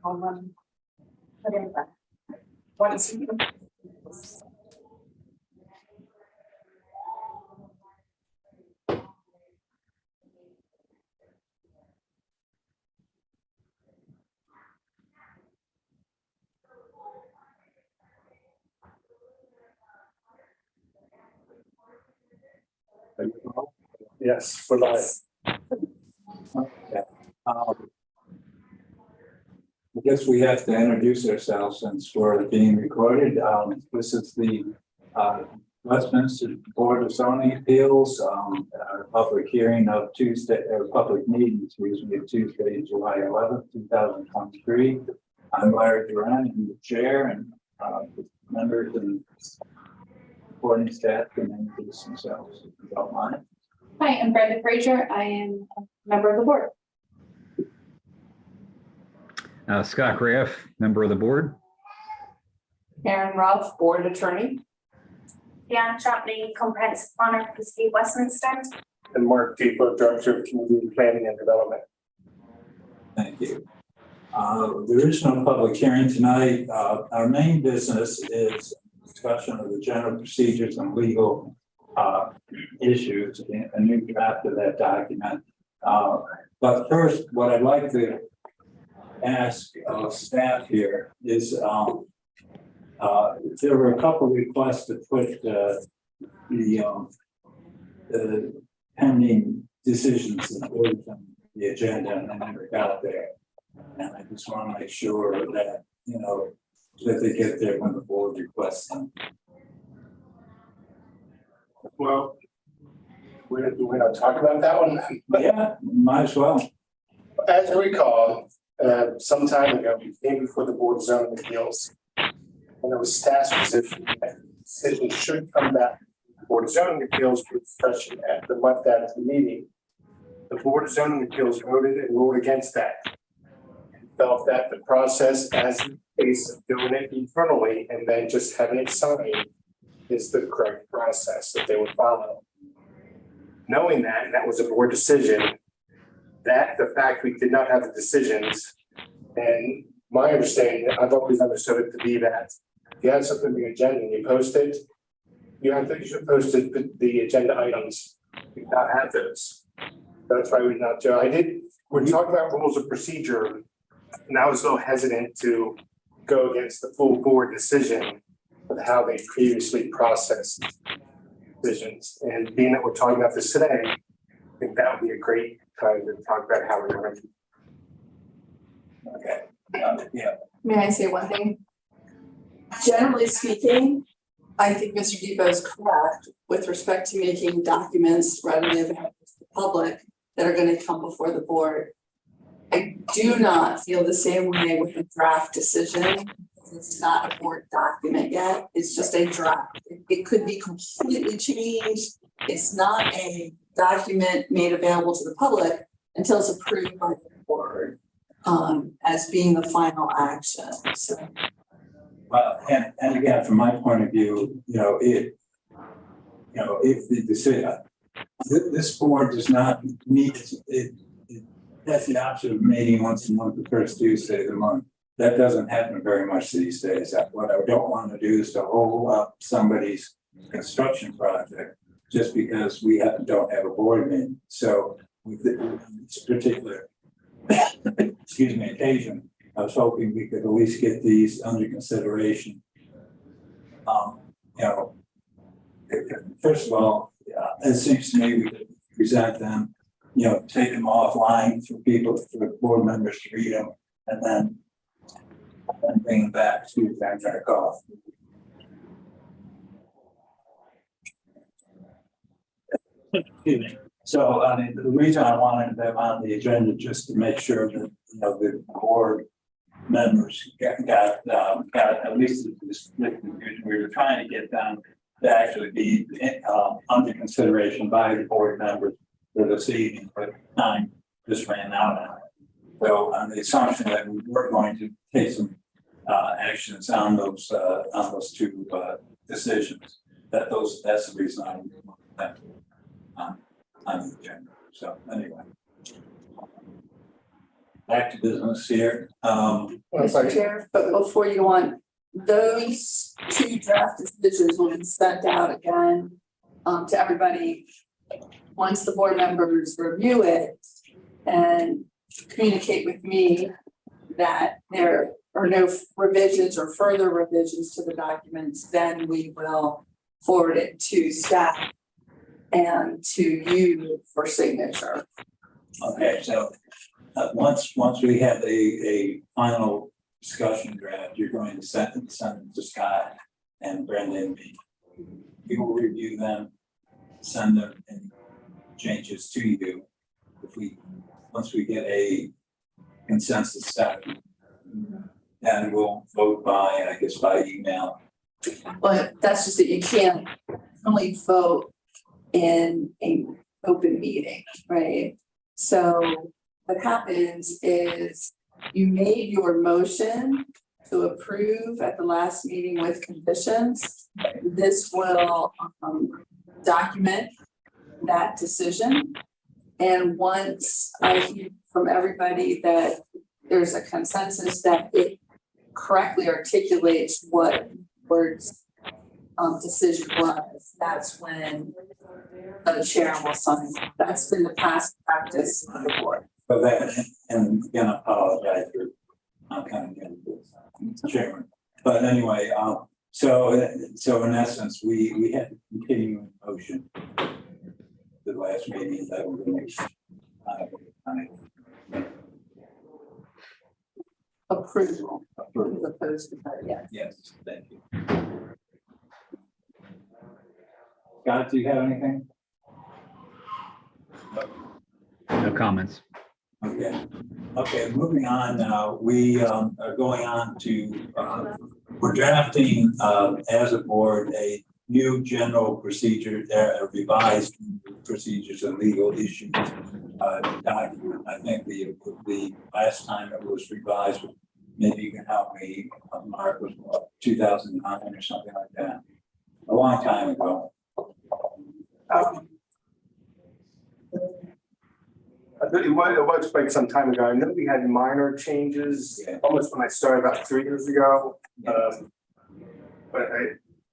Put in the once. Yes, we're live. Okay. I guess we have to introduce ourselves since we're being recorded. This is the Westminster Board of Zoning Appeals, our public hearing of Tuesday, or public meeting, excuse me, of Tuesday, July 11th, 2023. I'm Larry Duran, I'm the chair, and members and supporting staff can introduce themselves if you don't mind. Hi, I'm Brenda Frazier. I am a member of the board. Scott Graff, member of the board. Karen Ruff, board attorney. Deanna Shotley, comprehensive planner for the city of Westminster. And Mark Depot, Director of Community Planning and Development. Thank you. There is no public hearing tonight. Our main business is discussion of the general procedures and legal issues, a new draft of that document. But first, what I'd like to ask staff here is there were a couple of requests to put the pending decisions in order from the agenda, and I never got there. And I just want to make sure that, you know, that they get there when the board requests them. Well, we're not talking about that one. Yeah, might as well. As I recall, some time ago, we came before the Board of Zoning Appeals, and there was staff's position that the decision should come back to the Board of Zoning Appeals for discussion at the month after the meeting. The Board of Zoning Appeals voted and ruled against that. And felt that the process, as in the case of doing it internally and then just having it signed, is the correct process that they would follow. Knowing that, and that was a board decision, that the fact we did not have the decisions, and my understanding, I've always understood it to be that if you have something on the agenda and you post it, you should post it, the agenda items. We did not have those. That's why we did not do. We're talking about rules of procedure, and I was a little hesitant to go against the full board decision of how they previously processed decisions. And being that we're talking about this today, I think that would be a great time to talk about how we're going to. Okay. Yeah. May I say one thing? Generally speaking, I think Mr. Depot is correct with respect to making documents readily available to the public that are going to come before the board. I do not feel the same way with a draft decision. It's not a board document yet. It's just a draft. It could be completely changed. It's not a document made available to the public until it's approved by the board as being the final action. So, Well, and again, from my point of view, if the decision, this board does not meet, it has the option of meeting once a month, the first Tuesday of the month. That doesn't happen very much these days. What I don't want to do is to hold up somebody's construction project just because we don't have a board meeting. So with this particular occasion, I was hoping we could at least get these under consideration. First of all, it seems to me we could present them, take them offline for board members to read them, and then bring them back to Van Off. Excuse me. So, I mean, the reason I wanted them on the agenda just to make sure that the board members got at least this. We were trying to get them to actually be under consideration by the board members for this evening, but time just ran out on it. So, on the assumption that we were going to take some actions on those two decisions, that's the reason I wanted them on the agenda. So anyway, back to business here. Mr. Chair, but before you go on, those two draft decisions will be sent out again to everybody. Once the board members review it and communicate with me that there are no revisions or further revisions to the documents, then we will forward it to staff and to you for signature. Okay, so once we have a final discussion draft, you're going to send it to Scott and Brenda and me. We will review them, send them and changes to you. Once we get a consensus set, then we'll vote by email. But that's just that you can't only vote in an open meeting, right? So what happens is you made your motion to approve at the last meeting with conditions. This will document that decision. And once I hear from everybody that there's a consensus that it correctly articulates what board's decision was, that's when the chair will sign. That's been the past practice of the board. So that, and again, I apologize for not coming in, Chairman. But anyway, so in essence, we had a continuing motion the last meeting that we're going to Approval, as opposed to vote, yes. Yes, thank you. Scott, do you have anything? No comments. Okay, moving on now. We are going on to, we're drafting as a board a new general procedure, revised procedures and legal issues document. I think the last time it was revised, maybe you can help me, Mark, was what, 2009 or something like that. A long time ago. It was quite some time ago. I know we had minor changes, almost when I started about 3 years ago. But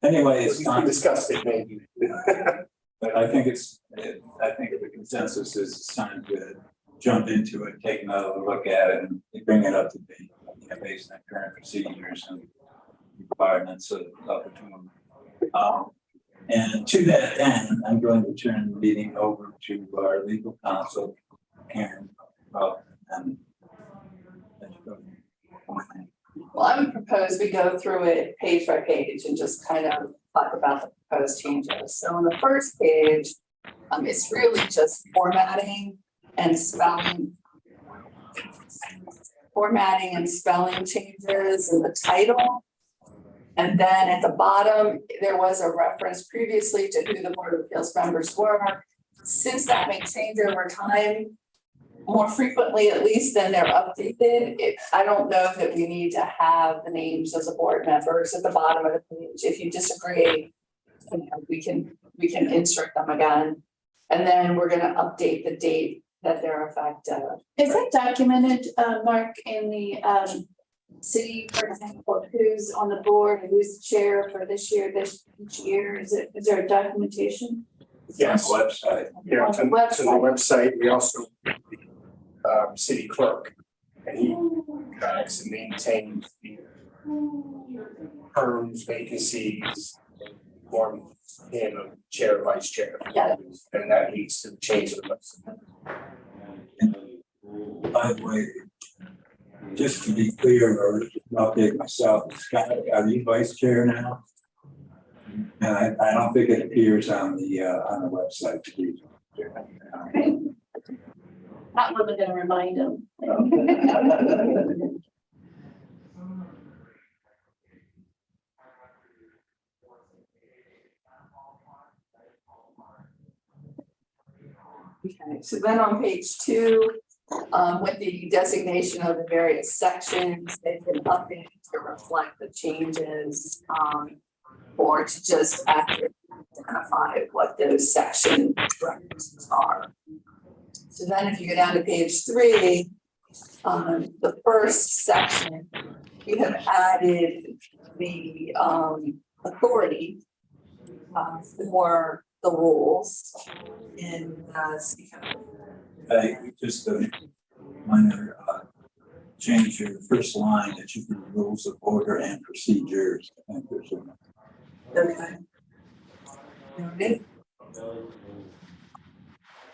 Anyway, it's we time. discussed it maybe. But I think I think the consensus is it's time to jump into it, take another look at it and bring it up to date, based on current procedures and requirements of the town. And to that end, I'm going to turn the meeting over to our legal counsel, Karen. Well, I would propose we go through it page by page and just kind of talk about the proposed changes. So on the first page, it's really just formatting and spelling changes in the title. And then at the bottom, there was a reference previously to who the Board of Appeals members were. Since that may change over time, more frequently at least than they're updated, I don't know that we need to have the names of the board members at the bottom of the page. If you disagree, we can insert them again. And then we're going to update the date that they're effective. Is that documented, Mark, in the city, for example, who's on the board and who's the chair for this year, each year? Is there a documentation? Yes. On the website. Yeah, On the to the website. We also city clerk, and he tracks and maintains the terms, vacancies, form him a chair, vice chair. Yeah. And that leads to the change of the website. By the way, just to be clear, or update myself, Scott, are you vice chair now? And I don't think it appears on the website. Not really going to remind them. Okay, so then on page 2, with the designation of the various sections, they've been updated to reflect the changes, or to just accurately identify what those section references are. So then if you go down to page 3, the first section, we have added the authority for the rules in city code. Just a minor change your first line that you do rules of order and procedures. I think there's a Okay. Noted.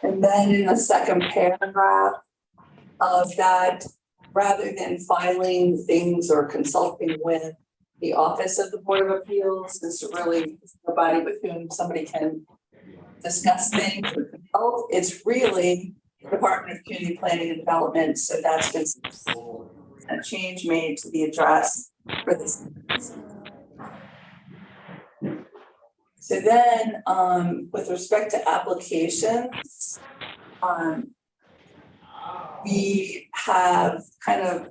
And then in the second paragraph of that, rather than filing things or consulting with the Office of the Board of Appeals, this is really somebody with whom somebody can discuss things or consult. It's really Department of Community Planning and Development, so that's been a change made to the address for this. So then, with respect to applications, we have kind of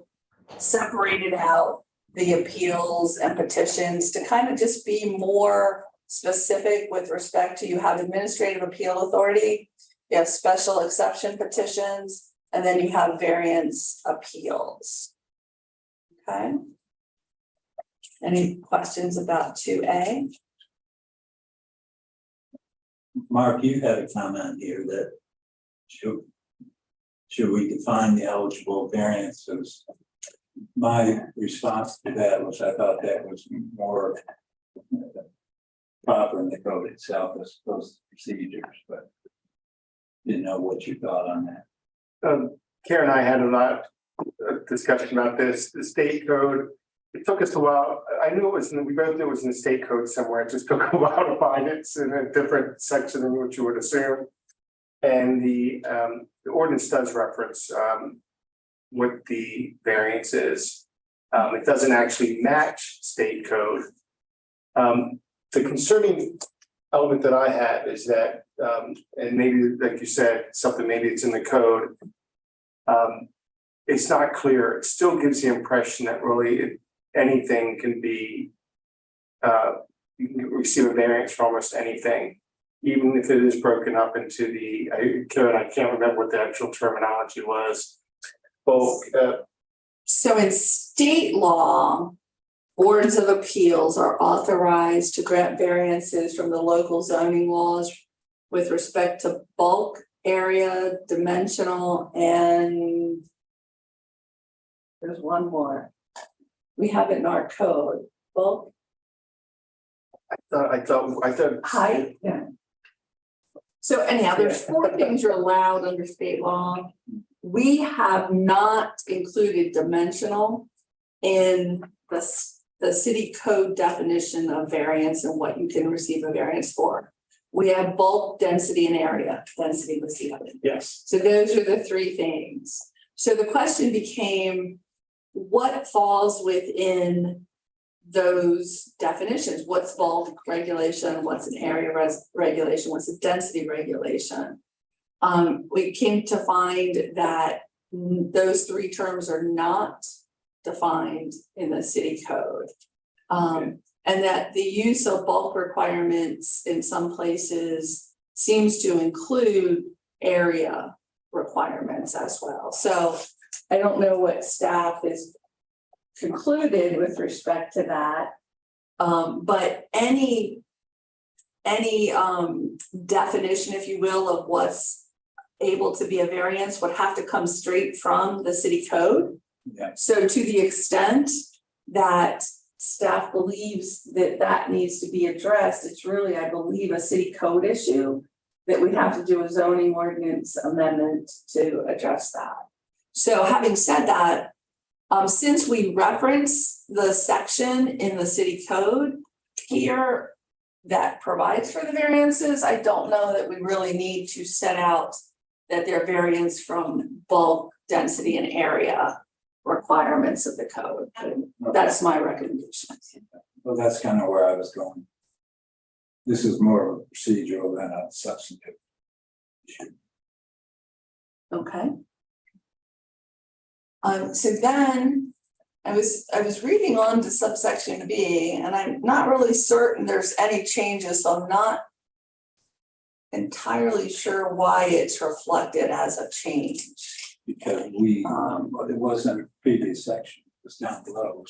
separated out the appeals and petitions to kind of just be more specific with respect to, you have administrative appeal authority, you have special exception petitions, and then you have variance appeals. Okay. Any questions about 2A? Mark, you had a comment here that should we define the eligible variances? My response to that was I thought that was more proper in the code itself as opposed to procedures, but didn't know what you thought on that. Karen and I had a lot of discussion about this, the state code. It took us a while. I knew it was, we both knew it was in the state code somewhere. It just took a while to find it. It's in a different section than what you would assume. And the ordinance does reference what the variance is. It doesn't actually match state code. The concerning element that I have is that, and maybe like you said, something, maybe it's in the code. It's not clear. It still gives the impression that really anything can be, you can receive a variance for almost anything, even if it is broken up into the code. I can't remember what the actual terminology was. Bulk. So in state law, boards of appeals are authorized to grant variances from the local zoning laws with respect to bulk, area, dimensional, and there's one more. We have it in our code, bulk, I thought. height. Yeah. So anyhow, there's 4 things you're allowed under state law. We have not included dimensional in the city code definition of variance and what you can receive a variance for. We have bulk, density, and area. Density was the other. Yes. So those are the 3 things. So the question became, what falls within those definitions? What's bulk regulation? What's an area regulation? What's a density regulation? We came to find that those 3 terms are not defined in the city code. And that the use of bulk requirements in some places seems to include area requirements as well. So I don't know what staff is concluded with respect to that. But any definition, if you will, of what's able to be a variance would have to come straight from the city code. Yeah. So to the extent that staff believes that that needs to be addressed, it's really, I believe, a city code issue that we have to do a zoning ordinance amendment to address that. So having said that, since we reference the section in the city code here that provides for the variances, I don't know that we really need to set out that they're variance from bulk, density, and area requirements of the code. That's my recommendation. Well, that's kind of where I was going. This is more of a procedural than a substantive issue. Okay. So then I was reading on to subsection B, and I'm not really certain there's any changes, so I'm not entirely sure why it's reflected as a change. because we, it wasn't a previous section, it was down below.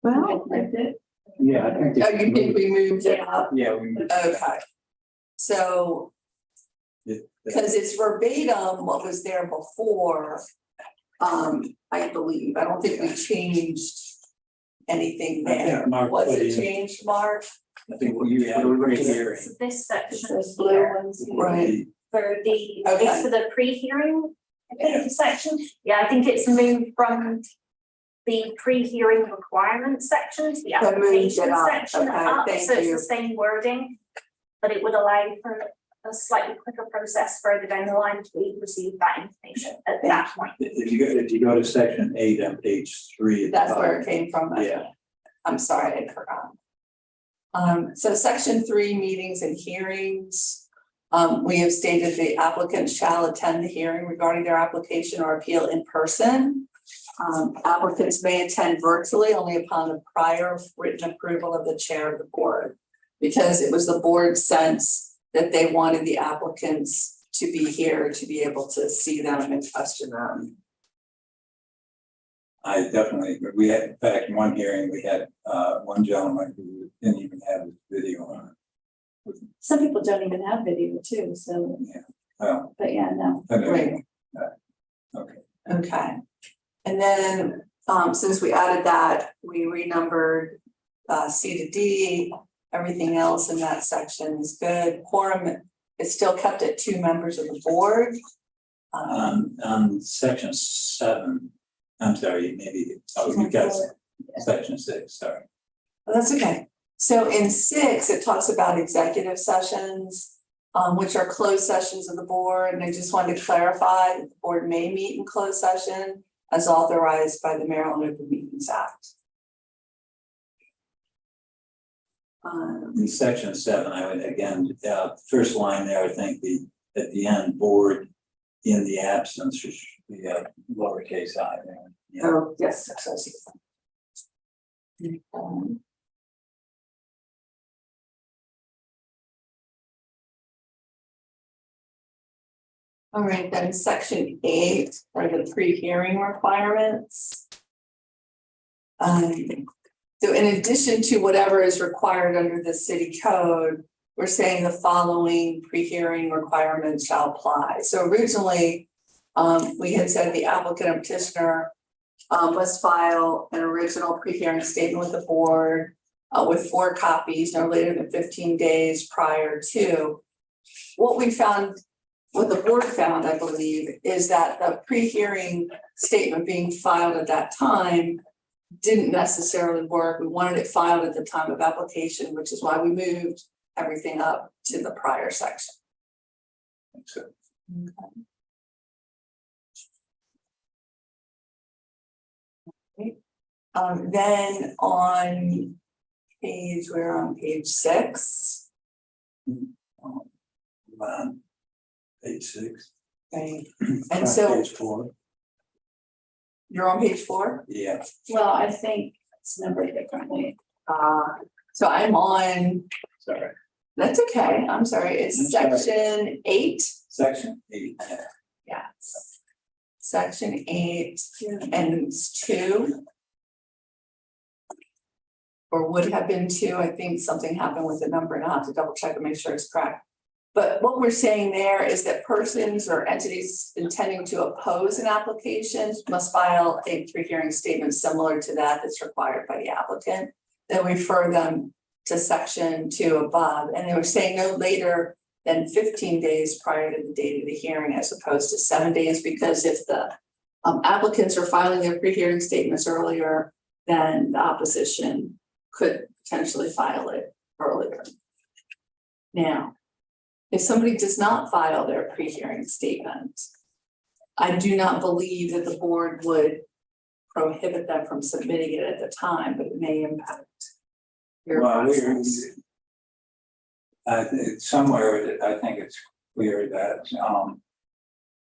Well, I did. Yeah, I think. Oh, you think we moved it up? Yeah, we. moved it. Okay. So, because it's verbatim what was there before, I believe, I don't think we changed anything I there. think Mark Was put it in- changed, Mark? I think what you had right here. So this section Those blue here ones. Right. for the, Okay. it's for the pre-hearing, I think, section. Yeah, I think it's moved from the pre-hearing requirements section to the So moved it application up. section Okay, up, thank so it's you. the same wording. But it would allow for a slightly quicker process further down the line to receive that information at that point. If you go to section 8 on page 3. at the That's where bottom. it came from. Yeah. I'm sorry, I forgot. So section 3, meetings and hearings. We have stated the applicant shall attend the hearing regarding their application or appeal in person. Applicants may attend virtually only upon the prior written approval of the chair of the board. Because it was the board's sense that they wanted the applicants to be here to be able to see them and question them. I definitely, agree. We had, in fact, in one hearing, we had one gentleman who didn't even have his video on. Some people don't even have video too, so, Well, but yeah, no. anyway, okay. Okay. And then, since we added that, we renumbered C to D, everything else in that section is good. Quorum is still kept at 2 members of the board. On section 7, I'm sorry, maybe, oh, you got section 6, sorry. Well, that's okay. So in 6, it talks about executive sessions, which are closed sessions of the board. And I just wanted to clarify that the board may meet in closed session as authorized by the Maryland Open Meetings Act. In section 7, I would, again, first line there, I think at the end, board in the absence should be a lowercase I there. Yeah. Oh, yes, I see. All right, then section 8 are the pre-hearing requirements. So in addition to whatever is required under the city code, we're saying the following pre-hearing requirements shall apply. So originally, we had said the applicant or petitioner must file an original pre-hearing statement with the board with 4 copies no later than 15 days prior to. What the board found, I believe, is that the pre-hearing statement being filed at that time didn't necessarily work. We wanted it filed at the time of application, which is why we moved everything up to the prior section. So, Then on we're on page 6. on page 6. Right, and so Page 4, you're on page 4? yeah. Well, I think it's numbered differently. So I'm on, Sorry, that's okay, I'm sorry, it's I'm sorry. section 8. section 8. Yes. Section 8 and it's 2. Or would have been 2, I think something happened with the number, and I'll have to double check and make sure it's correct. But what we're saying there is that persons or entities intending to oppose an application must file a pre-hearing statement similar to that that's required by the applicant. Then refer them to section 2 above, and they were saying no later than 15 days prior to the date of the hearing as opposed to 7 days, because if the applicants are filing their pre-hearing statements earlier, then the opposition could potentially file it earlier. Now, if somebody does not file their pre-hearing statement, I do not believe that the board would prohibit them from submitting it at the time, but it may impact your Well, process. somewhere, I think it's clear that,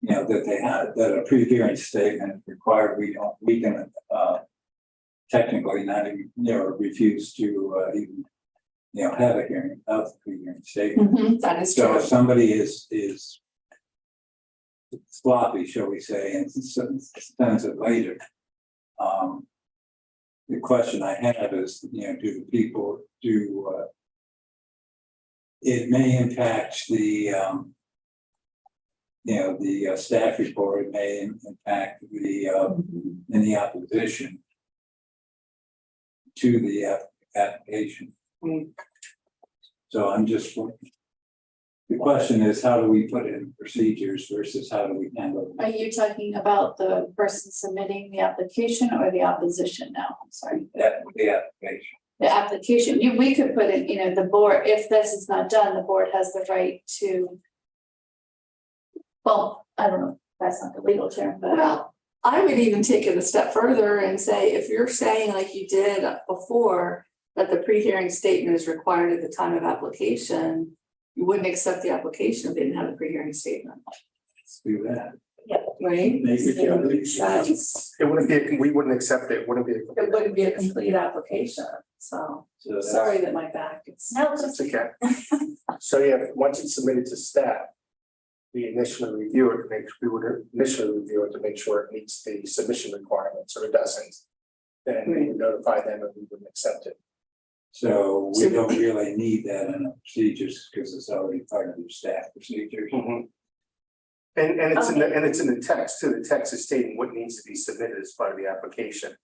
that they had, that a pre-hearing statement is required, we can, technically not even, refuse to, even, have a hearing without the pre-hearing statement. That is So true. if somebody is sloppy, shall we say, and sends it later. The question I have is, do the people it may impact the staff report, it may impact any opposition to the application. So I'm just, the question is, how do we put in procedures versus how do we handle Are you talking about the person submitting the application or the opposition now? I'm sorry. the application? The application, we could put in, the board, if this is not done, the board has the right to. Well, I don't know, that's not the legal term, but Well, I would even take it a step further and say, if you're saying like you did before, that the pre-hearing statement is required at the time of application, you wouldn't accept the application if they didn't have a pre-hearing statement, Let's do that. right? Make it That's- It wouldn't be, we wouldn't accept it, wouldn't be. It wouldn't be a complete application, so So that's- sorry that my back is. No, That's okay. So yeah, once it's submitted to staff, we would initially review it to make sure it meets the submission requirements, or it doesn't. Then we would notify them if we wouldn't accept it. So we don't really need that in the procedures because it's already part of your staff procedures. And it's in the text too. The text is stating what needs to be submitted as part of the application.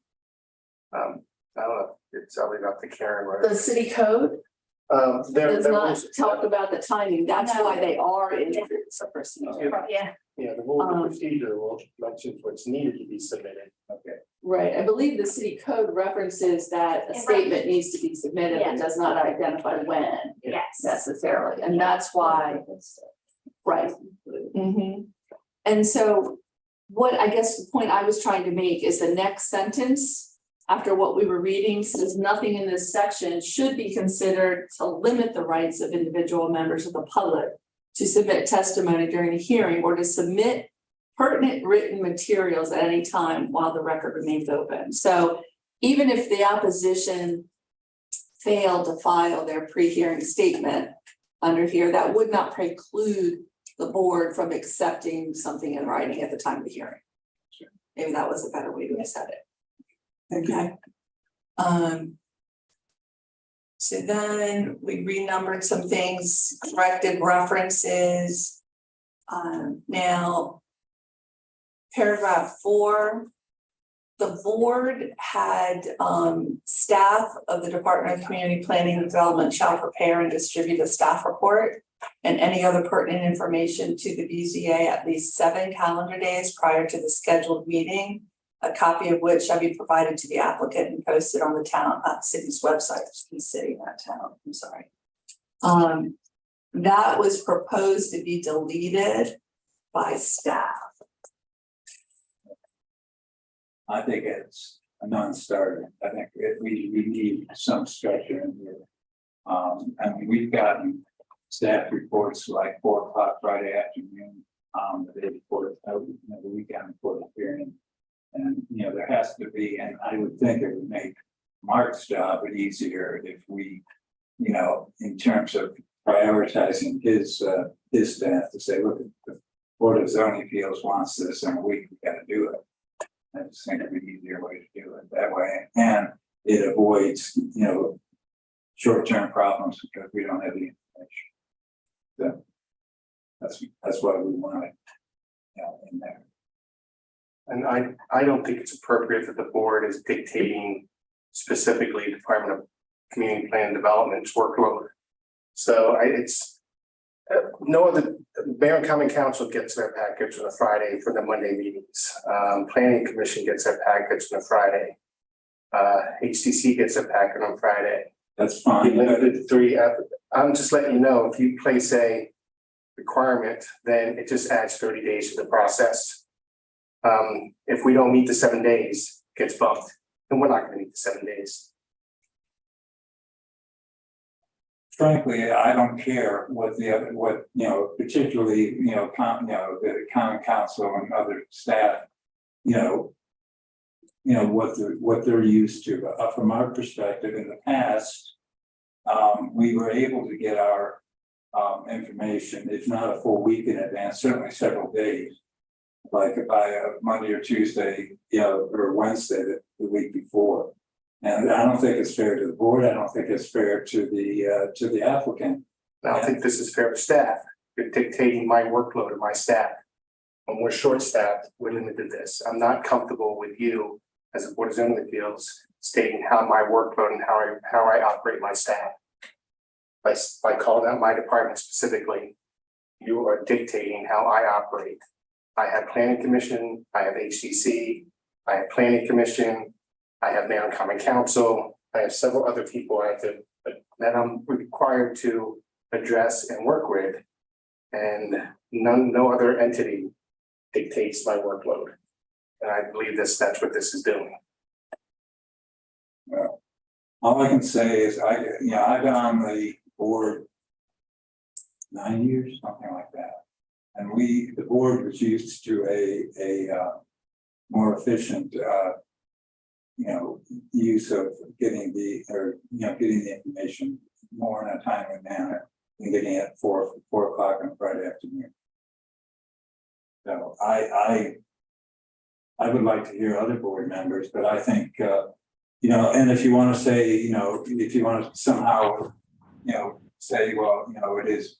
I don't know, it's already up to Karen, The right? city code There does not was- talk about the timing, that's No. why they are in the procedure. yeah, Yeah, the rule of procedure will mention what's needed to be submitted. Okay. Right, I believe the city code references that a Yeah, statement needs to be submitted, Yeah. it does not identify when yes. necessarily, and that's why. Right. Mhm. And so what I guess the point I was trying to make is the next sentence after what we were reading says nothing in this section should be considered to limit the rights of individual members of the public to submit testimony during a hearing or to submit pertinent written materials at any time while the record remains open. So even if the opposition failed to file their pre-hearing statement under here, that would not preclude the board from accepting something in writing at the time of the hearing. Maybe that was a better way to have said it. Okay. So then we renumbered some things, corrected references. Now. Paragraph 4. The board had staff of the Department of Community Planning and Development shall prepare and distribute a staff report and any other pertinent information to the BZA at least 7 calendar days prior to the scheduled meeting, a copy of which shall be provided to the applicant and posted on the city's website, the city, not town, I'm sorry. That was proposed to be deleted by staff. I think it's a non-starter. I think we need some structure in here. And we've gotten staff reports like 4 o'clock Friday afternoon, the day before, the weekend before the hearing. And, there has to be, and I would think it would make Mark's job easier if we, in terms of prioritizing his staff to say, look, the Board of Zoning Appeals wants this in a week, we gotta do it. I just think it'd be an easier way to do it that way, and it avoids, short-term problems because we don't have the information. So that's why we want it, in there. And I don't think it's appropriate that the board is dictating specifically Department of Community Plan and Development's workload. So no other, Mayor and Common Council gets their package on a Friday for the Monday meetings. Planning Commission gets their package on a Friday. HCC gets their packet on Friday. That's You fine. limited to 3. I'm just letting you know, if you place a requirement, then it just adds 30 days to the process. If we don't meet the 7 days, it gets bumped, and we're not gonna meet the 7 days. Frankly, I don't care what particularly, the common council and other staff, what they're used to. From our perspective, in the past, we were able to get our information, if not a full week in advance, certainly several days. like by Monday or Tuesday, or Wednesday the week before. And I don't think it's fair to the board. I don't think it's fair to the applicant. I don't think this is fair to staff. You're dictating my workload to my staff. When we're short-staffed, we're limited to this. I'm not comfortable with you as a Board of Zoning Appeals stating how my workload and how I operate my staff. By calling out my department specifically, you are dictating how I operate. I have planning commission, I have HCC, I have planning commission, I have mayor and common council, I have several other people that I'm required to address and work with. And no other entity dictates my workload. And I believe that's what this is doing. Well, all I can say is I've been on the board 9 years, something like that. And the board was used to a more efficient, use of getting the information more in a timely manner than getting it at 4 o'clock on Friday afternoon. So I would like to hear other board members, but I think, and if you want to say, if you want to somehow, say, well, it is,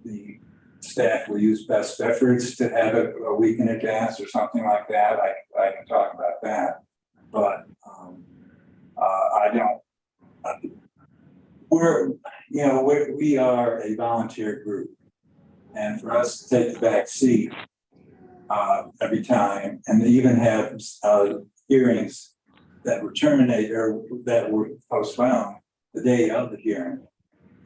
the staff will use best efforts to have it a week in advance or something like that, I can talk about that. But I don't, we are a volunteer group. And for us to take the back seat every time, and even have hearings that were terminated or that were postponed the day of the hearing,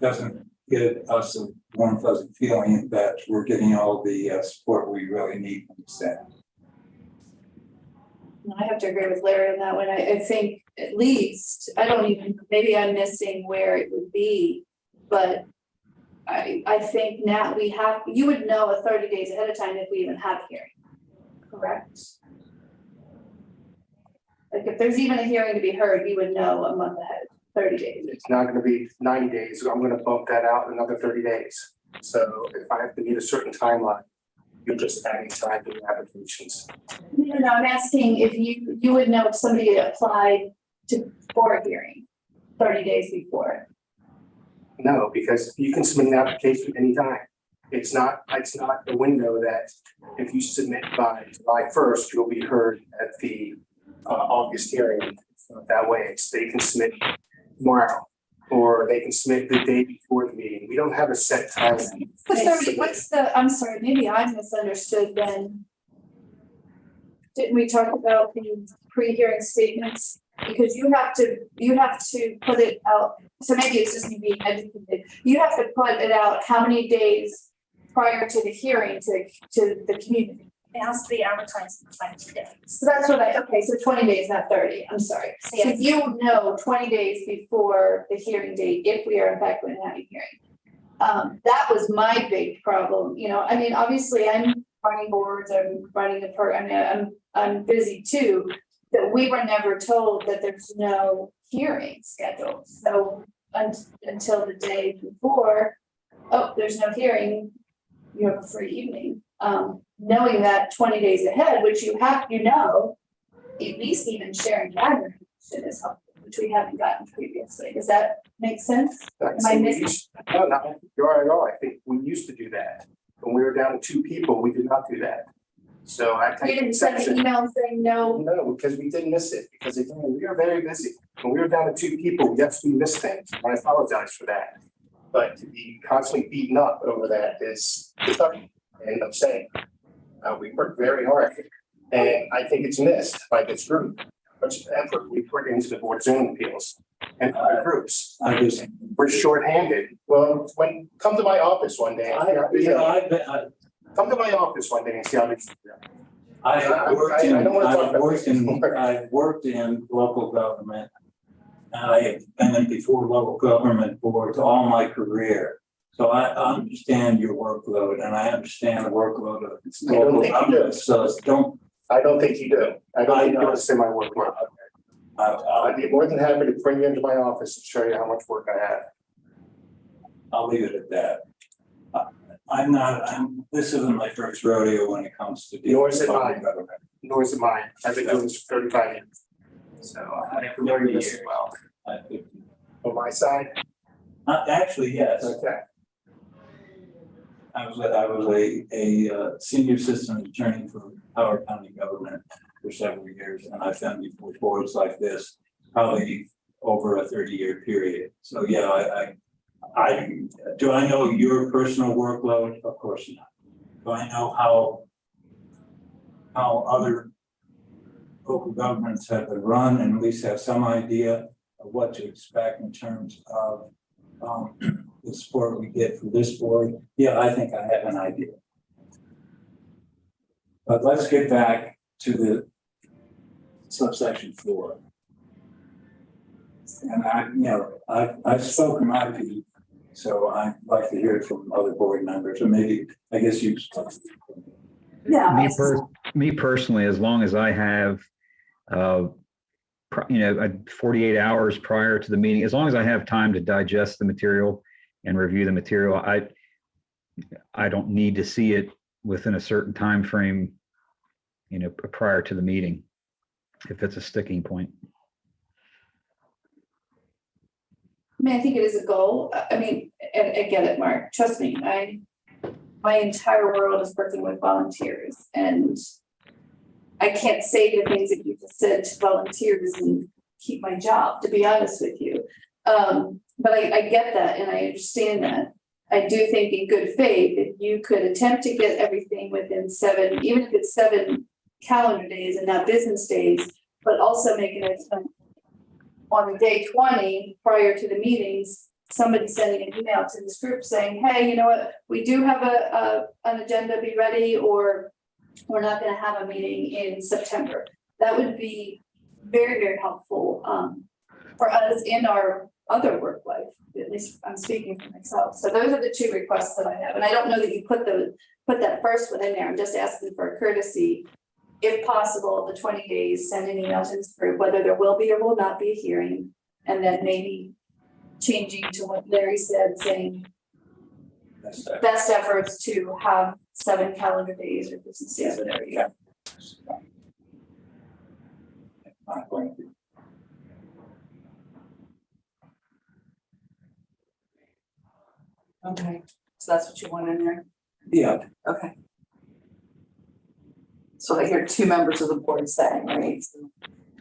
doesn't give us a warm fuzzy feeling that we're getting all the support we really need from the staff. I have to agree with Larry on that one. I think at least, maybe I'm missing where it would be, but I think now you would know 30 days ahead of time if we even have a hearing, correct? Like if there's even a hearing to be heard, you would know a month ahead, 30 days. It's not going to be 90 days. I'm going to bump that out another 30 days. So if I have to meet a certain timeline, you're just adding time to the applications. No, I'm asking if you would know if somebody applied for a hearing 30 days before. No, because you can submit an application anytime. It's not a window that if you submit by July 1st, you'll be heard at the August hearing. It's not that way. They can submit tomorrow, or they can submit the day before the meeting. We don't have a set time. I'm sorry, maybe I misunderstood then. Didn't we talk about the pre-hearing statements? Because you have to put it out, so maybe it's just me being educated. You have to put it out how many days prior to the hearing to the community. It has to be advertised in 20 days. So that's so 20 days, not 30, I'm sorry. So Yes. you know 20 days before the hearing date, if we are in fact going to have a hearing. That was my big problem, obviously I'm running boards, I'm running I'm busy too. That we were never told that there's no hearing scheduled. So until the day before, there's no hearing, you have a free evening. Knowing that 20 days ahead, which at least even sharing that information is helpful, which we haven't gotten previously. Does that make sense? Am I missing? No, you're right at all. I think we used to do that. When we were down to 2 people, we did not do that. So I We take didn't send an exception. email saying no. No, because we didn't miss it, because again, we are very busy. When we were down to 2 people, yes, we missed things. I apologize for that. But to be constantly beaten up over that is tough and upsetting. We work very hard, and I think it's missed by this group. Much effort we put into the Board of Zoning Appeals and other groups. We're shorthanded. Well, come to my office one day. Come to my office one day and see how they. I've worked in local government. I've been before local government boards all my career. So I understand your workload and I understand the workload of local government. So I don't think you do. I don't think you understand my workload. I'd be more than happy to bring you into my office and show you how much work I have. I'll leave it at that. this isn't my first rodeo when it comes to. Nor is it public mine. government. Nor is it mine. I've been doing this for 35 years. So I'm familiar with this as well. I think- On my side, Actually, yes. okay. I was a senior assistant attorney for Howard County government for several years, and I've done before boards like this, probably over a 30-year period. So, yeah, do I know your personal workload? Of course not. Do I know how other local governments have been run and at least have some idea of what to expect in terms of the support we get from this board? Yeah, I think I have an idea. But let's get back to the subsection 4. And I've spoken my piece, so I'd like to hear it from other board members, or maybe, I guess you. Yeah. Me personally, as long as I have, 48 hours prior to the meeting, as long as I have time to digest the material and review the material, I don't need to see it within a certain time frame, prior to the meeting, if it's a sticking point. I mean, I think it is a goal. I mean, and I get it, Mark, trust me, my entire world is working with volunteers, and I can't say the things that you just said to volunteers and keep my job, to be honest with you. But I get that and I understand that. I do think in good faith, if you could attempt to get everything within 7, even if it's 7 calendar days and not business days, but also making it on the day 20 prior to the meetings, somebody sending an email to this group saying, hey, you know what, we do have an agenda, be ready, or we're not going to have a meeting in September. That would be very, very helpful for us in our other work life. At least I'm speaking for myself. So those are the 2 requests that I have. And I don't know that you put that first one in there. I'm just asking for a courtesy. If possible, the 20 days, send an email to this group, whether there will be or will not be a hearing. And then maybe changing to what Larry said, saying best efforts to have 7 calendar days or business days, whatever you have. Not going to. Okay, so that's what you want in there? Yeah, Okay. So I hear 2 members of the board saying, right?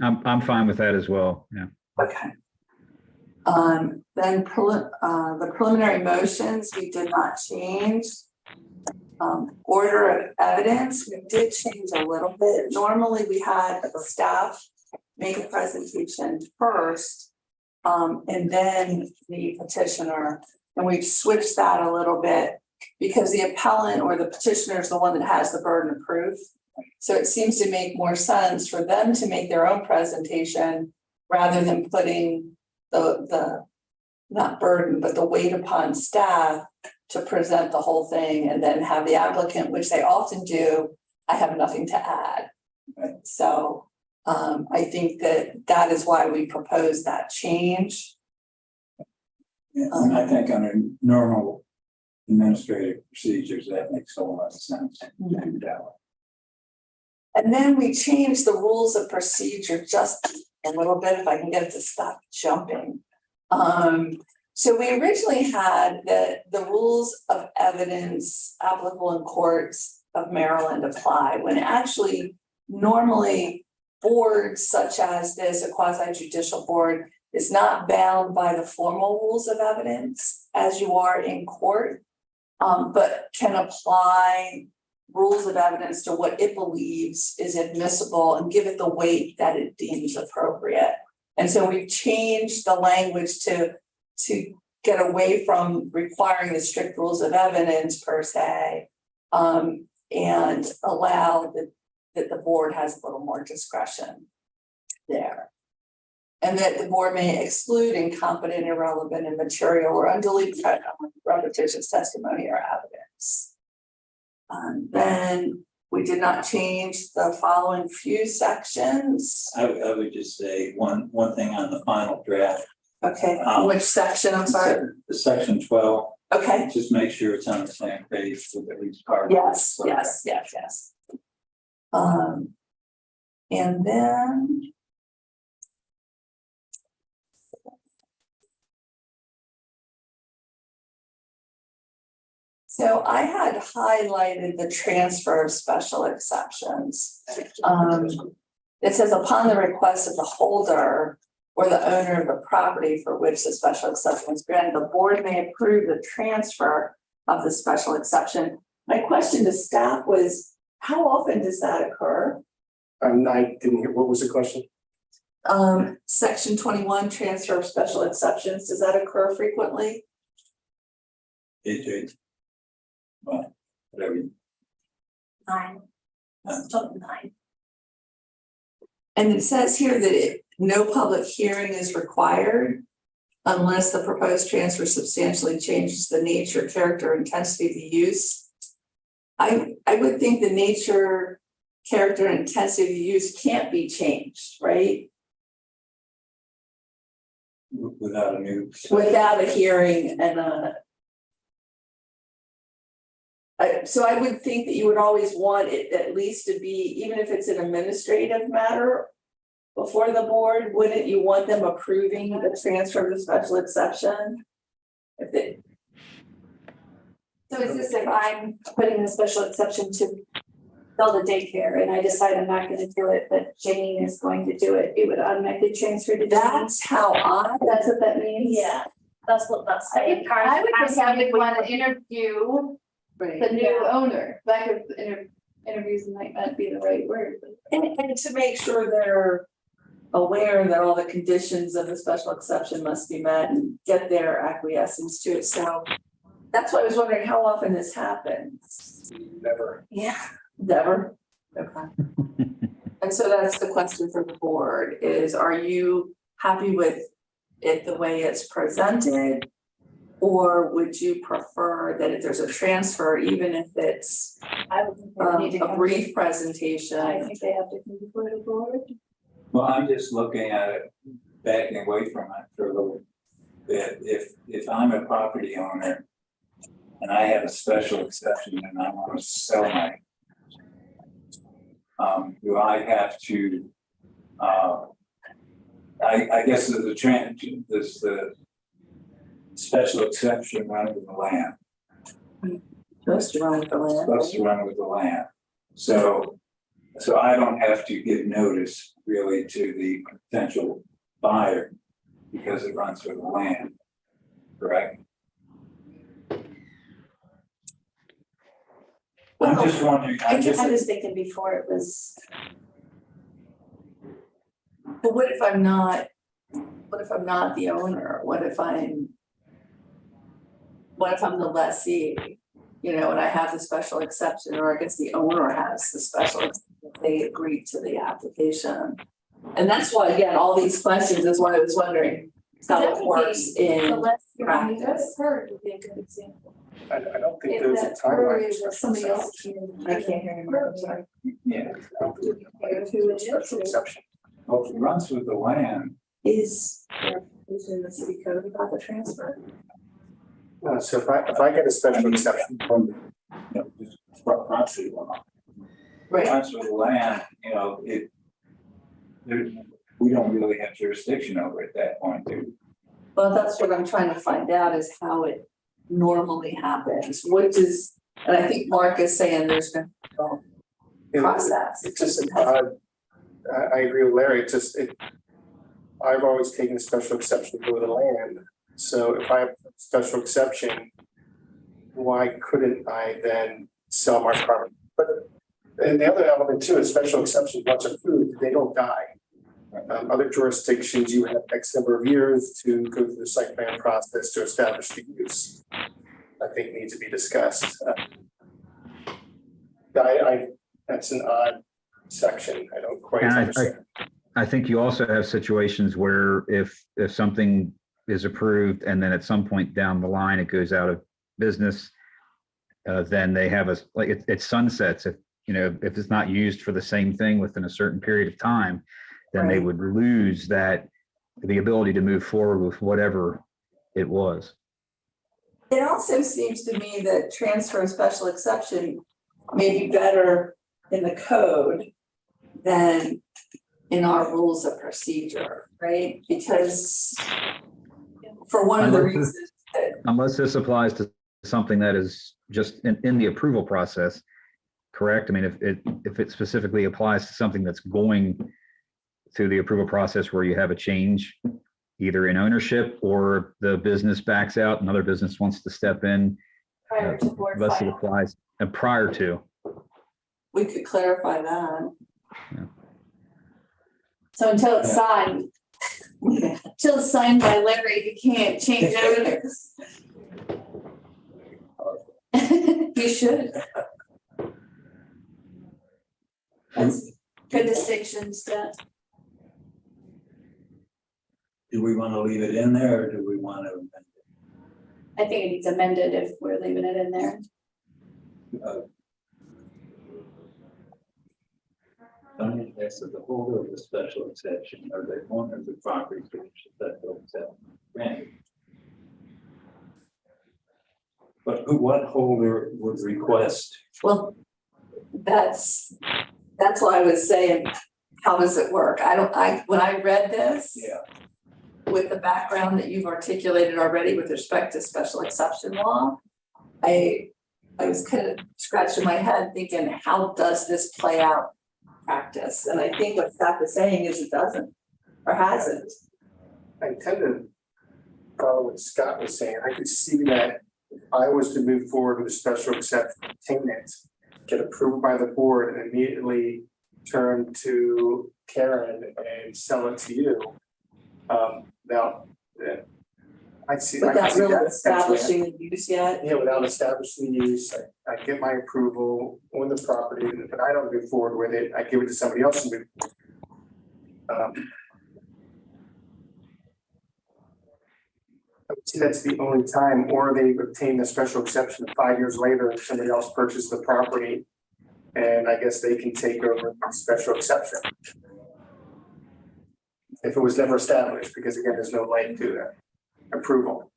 I'm fine with that as well. Yeah. Okay. Then the preliminary motions, we did not change. Order of evidence, we did change a little bit. Normally, we had the staff make a presentation first, and then the petitioner, and we've switched that a little bit because the appellant or the petitioner is the one that has the burden of proof. So it seems to make more sense for them to make their own presentation rather than putting the not burden, but the weight upon staff to present the whole thing and then have the applicant, which they often do, I have nothing to add. Right? So I think that is why we proposed that change. and I think under normal administrative procedures, that makes a whole lot of sense. And then we changed the rules of procedure just a little bit, if I can get it to stop jumping. So we originally had the rules of evidence applicable in courts of Maryland apply, when actually normally boards such as this, a quasi judicial board, is not bound by the formal rules of evidence as you are in court, but can apply rules of evidence to what it believes is admissible and give it the weight that it deems appropriate. And so we've changed the language to get away from requiring the strict rules of evidence per se, and allow that the board has a little more discretion there. And that the board may exclude incompetent, irrelevant, immaterial, or unduly repetitious testimony or evidence. Then we did not change the following few sections. I would just say one thing on the final draft. Okay, which section, I'm sorry? The section 12, Okay, Just make sure it's on the same page with at least part. of it. yes, yes. And then. So I had highlighted the transfer of special exceptions. It says upon the request of the holder or the owner of the property for which the special exception is granted, the board may approve the transfer of the special exception. My question to staff was, how often does that occur? I didn't hear, what was the question? Section 21, transfer of special exceptions, does that occur frequently? It. Well, whatever. 9. Top 9. And it says here that no public hearing is required unless the proposed transfer substantially changes the nature, character, intensity of the use. I would think the nature, character, intensity of the use can't be changed, right? Without a new. Without a hearing and so I would think that you would always want it at least to be, even if it's an administrative matter before the board, wouldn't you want them approving the transfer of the special exception? If it, So is this if I'm putting the special exception to build a daycare and I decide I'm not gonna do it, but Jane is going to do it, it would automatically transfer to Jane? that's how That's what that means? Yeah, that's what that's I saying. would think I would want to interview the new owner, lack of interviews might not be the right word, but. And to make sure they're aware that all the conditions of the special exception must be met and get their acquiescence to it. So that's why I was wondering how often this happens. Never. Yeah. Never? Okay. And so that's the question for the board is, are you happy with it the way it's presented? Or would you prefer that if there's a transfer, even if it's I would think they need to a come. brief I presentation? think they have to come before the board. Well, I'm just looking at it, backing away from it for a little bit. If I'm a property owner and I have a special exception and I want to sell my, do I have to, I guess there's the special exception run with the land, Supposed to run with the land. supposed to run with the land. So I don't have to give notice really to the potential buyer because it runs with the land, correct? I'm just wondering, I was thinking before it was, But what if I'm not the owner? What if I'm the lessee? You know, and I have the special exception, or I guess the owner has the special, exception, they agreed to the application. And that's why, again, all these questions is why I was wondering how That it would works the in less, I mean, practice. that's heard would be a good example. I don't think If there's a that brewery timeline. where somebody else. I can't hear you, Mark, I'm sorry. yeah, I don't think there's a special exception. well, if it runs with the land, Is there in the city code about the transfer? So if I get a special exception, from the, you know, just property law. Right. Runs with the land, you know, we don't really have jurisdiction over it at that point, do we? Well, that's what I'm trying to find out is how it normally happens. What does, and I think Mark is saying there's no process. It's just, I agree with Larry, it's just, I've always taken a special exception for the land. So if I have a special exception, why couldn't I then sell my property? But, and the other element too, is special exceptions, once approved, they don't die. Other jurisdictions, you have X number of years to go through the site plan process to establish the use. I think needs to be discussed. That's an odd section. I don't quite And understand. I think you also have situations where if something is approved and then at some point down the line, it goes out of business, then they have it sunsets. If it's not used for the same thing within a certain period of time, then they Right. would lose the ability to move forward with whatever it was. It also seems to me that transfer of special exception may be better in the code than in our rules of procedure, right? Because for one of the Unless- reasons that, Unless this applies to something that is just in the approval process, correct? I mean, if it specifically applies to something that's going through the approval process where you have a change, either in ownership or the business backs out, another business wants to step in, Prior to board unless it final. applies, and prior to. we could clarify that. So until it's Yeah. signed, until it's signed by Larry, you can't change owners. You should. That's good distinction, Steph. Do we want to leave it in there or do we want to? I think it needs amended if we're leaving it in there. Only as to the holder of the special exception or the owner of the property to which the special exception is granted. But what holder would request? Well, that's why I was saying, how does it work? When I read this. Yeah. With the background that you've articulated already with respect to special exception law, I was kind of scratching my head thinking, how does this play out in practice? And I think what Scott is saying is it doesn't, or hasn't. I tend to follow what Scott was saying. I could see that if I was to move forward with a special exception, obtain it, get approved by the board and immediately turn to Karen and sell it to you. Now, I'd see. I could Without see really that potentially. establishing the use yet. Yeah, without establishing the use, I get my approval on the property, but I don't move forward with it. I give it to somebody else. And I would say that's the only time, or they obtain the special exception 5 years later, and somebody else purchased the property. And I guess they can take over the special exception. If it was never established, because again, there's no right to that approval.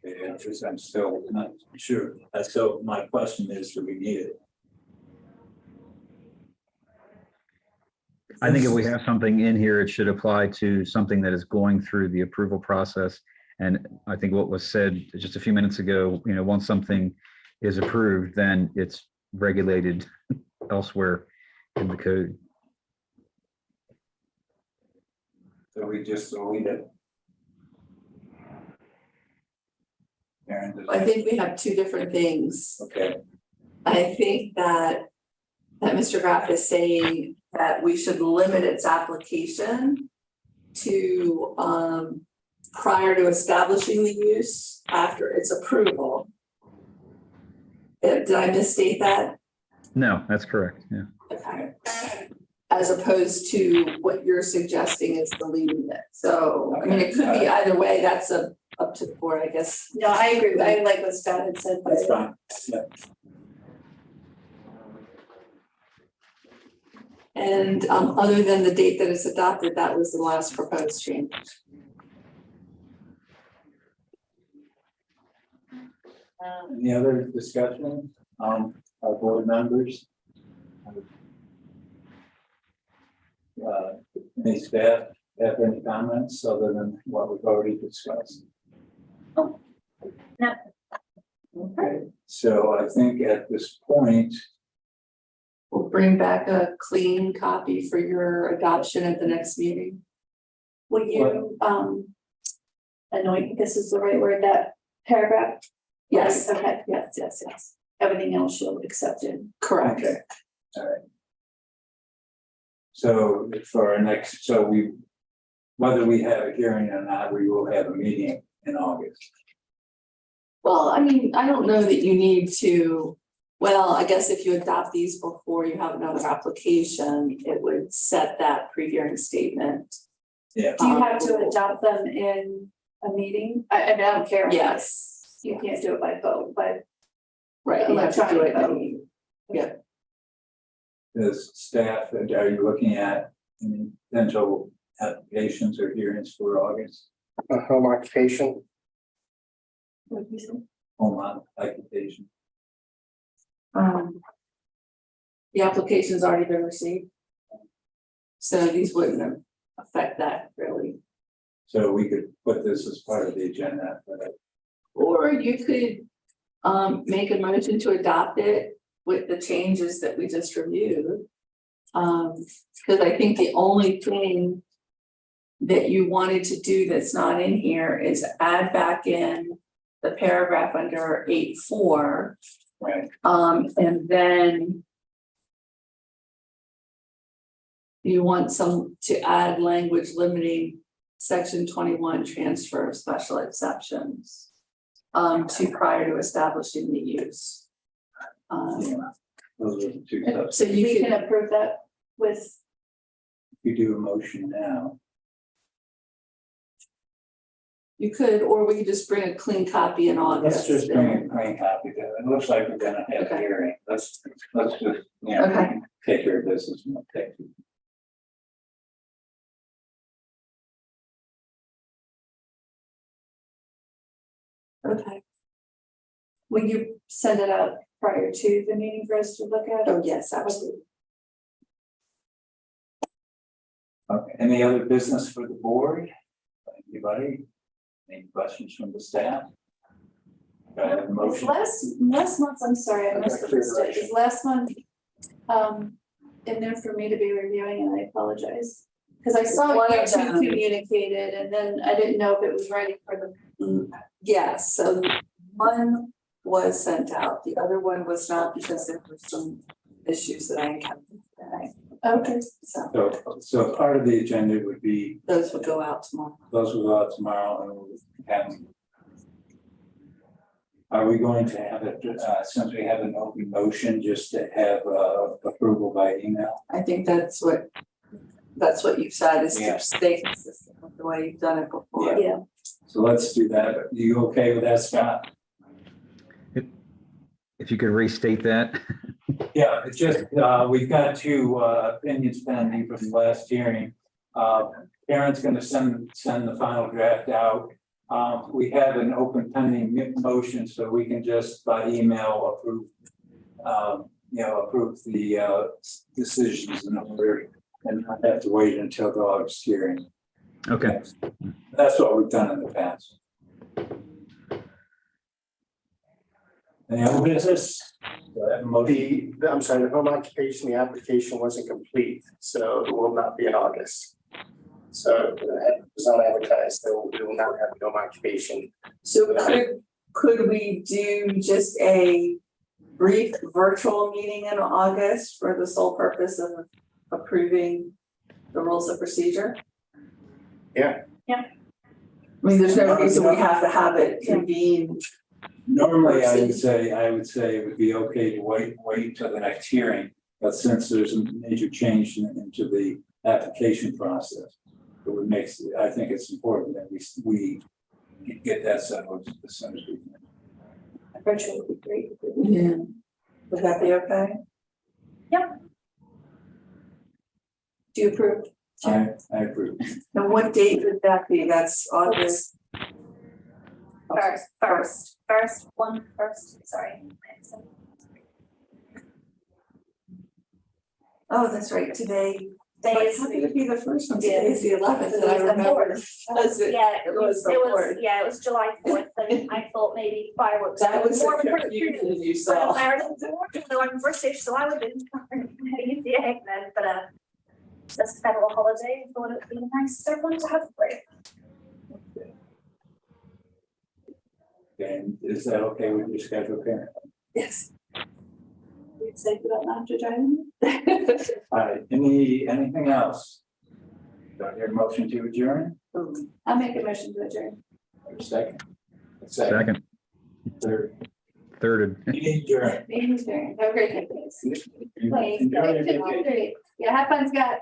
The answer is I'm still not sure. So my question is, do we need it? I think if we have something in here, it should apply to something that is going through the approval process. And I think what was said just a few minutes ago, once something is approved, then it's regulated elsewhere in the code. So we just delete it. Karen, does I that- think we have two different things. Okay, I think that Mr. Graff is saying that we should limit its application to prior to establishing the use after its approval. Did I misstate that? No, that's correct. Yeah. Okay. As opposed to what you're suggesting is deleting it. So, I mean, it could be either way. That's up to the board, I guess. No, I agree. I like what Scott had said. that's fine. Yeah. And other than the date that it's adopted, that was the last proposed change. Any other discussion, our board members? Any staff have any comments other than what we've already discussed? No. Okay, so I think at this point, We'll bring back a clean copy for your adoption at the next meeting. Will you, anoint, this is the right word, that paragraph? Yes, Okay, yes. Everything else you'll accept it. correct. okay, all right. So for our next, whether we have a hearing or not, we will have a meeting in August. Well, I mean, I don't know that you need to, well, I guess if you adopt these before you have another application, it would set that pre-hearing statement. Yeah. Do you have to adopt them in a meeting? I don't care. Yes, You can't do it by vote, but right, you have to do it. Electronic Does staff, are you looking at any potential applications or hearings for August? home occupation. What do you say? home occupation. The application's already been received. So these wouldn't affect that really. So we could put this as part of the agenda, but Or you could make a motion to adopt it with the changes that we just reviewed. Because I think the only thing that you wanted to do that's not in here is add back in the paragraph under 8.4. right, And then you want to add language limiting section 21 transfer of special exceptions to prior to establishing the use. those are the two steps. So you We can, can approve that with, If you do a motion now, you could, or we could just bring a clean copy in August. let's just bring a clean copy to it. It looks like we're gonna have a Okay. hearing. Let's just, Okay. take care of business and take. Okay. will you send it out prior to the meeting for us to look at? Oh, yes, absolutely. Okay, any other business for the board? Anybody? Any questions from the staff? Do I have a Is motion? last month, I'm sorry, I missed the Okay, first day, is last month, in there for me to be reviewing, and I apologize. Cause I saw One you of two them. communicated, and then I didn't know if it was ready for the, Yes, so one was sent out, the other one was not because there were some issues that I encountered today. okay. So So part of the agenda would be, those will go out tomorrow. those will go out tomorrow and we'll have. Are we going to have it, since we have an open motion, just to have approval by email? I think that's what you've said is Yeah. to stay consistent with the way you've done it before. Yeah, So let's do that. Are you okay with that, Scott? If you could restate that. Yeah, it's just, we've got two opinions pending from the last hearing. Karen's gonna send the final draft out. We have an open pending motion, so we can just by email approve, approve the decisions in order and not have to wait until the August hearing. Okay. That's what we've done in the past. Any other business? Do I have a motion? I'm sorry, the home occupation, the application wasn't complete, so it will not be in August. So it was not advertised, so we will not have the home occupation. So could we do just a brief virtual meeting in August for the sole purpose of approving the rules of procedure? Yeah. Yeah. I mean, there's no reason we have to have it convened. Normally, I would say it would be okay to wait till the next hearing, but since there's a major change into the application process, it would make, I think it's important that we get that settled as soon as we can. virtual would be great. Yeah. Would that be okay? Do you approve? I agree. And what date would that be? That's August. First, sorry. Oh, that's right, today. Day But is, how could it be the first one? Yeah. Today is the 11th, and I It was the remember. 4th. Was it? yeah, It was the it was, 4th. yeah, it was July 4th, and I thought maybe fireworks. That was more the important confusion you But saw. Americans are I'm British, so I would have been easier then, but it's a federal holiday, I thought it would be nice for everyone to have a break. And is that okay with your schedule, Karen? Yes. We'd say about after driving. All right, anything else? Do I hear a motion to adjourn? I'll make a motion to adjourn. Or a second? Second, Third. thirded. Meeting adjourned. Meeting's adjourned. Have a great day, thanks. Enjoy your vacation. Great. Yeah, have fun, Scott.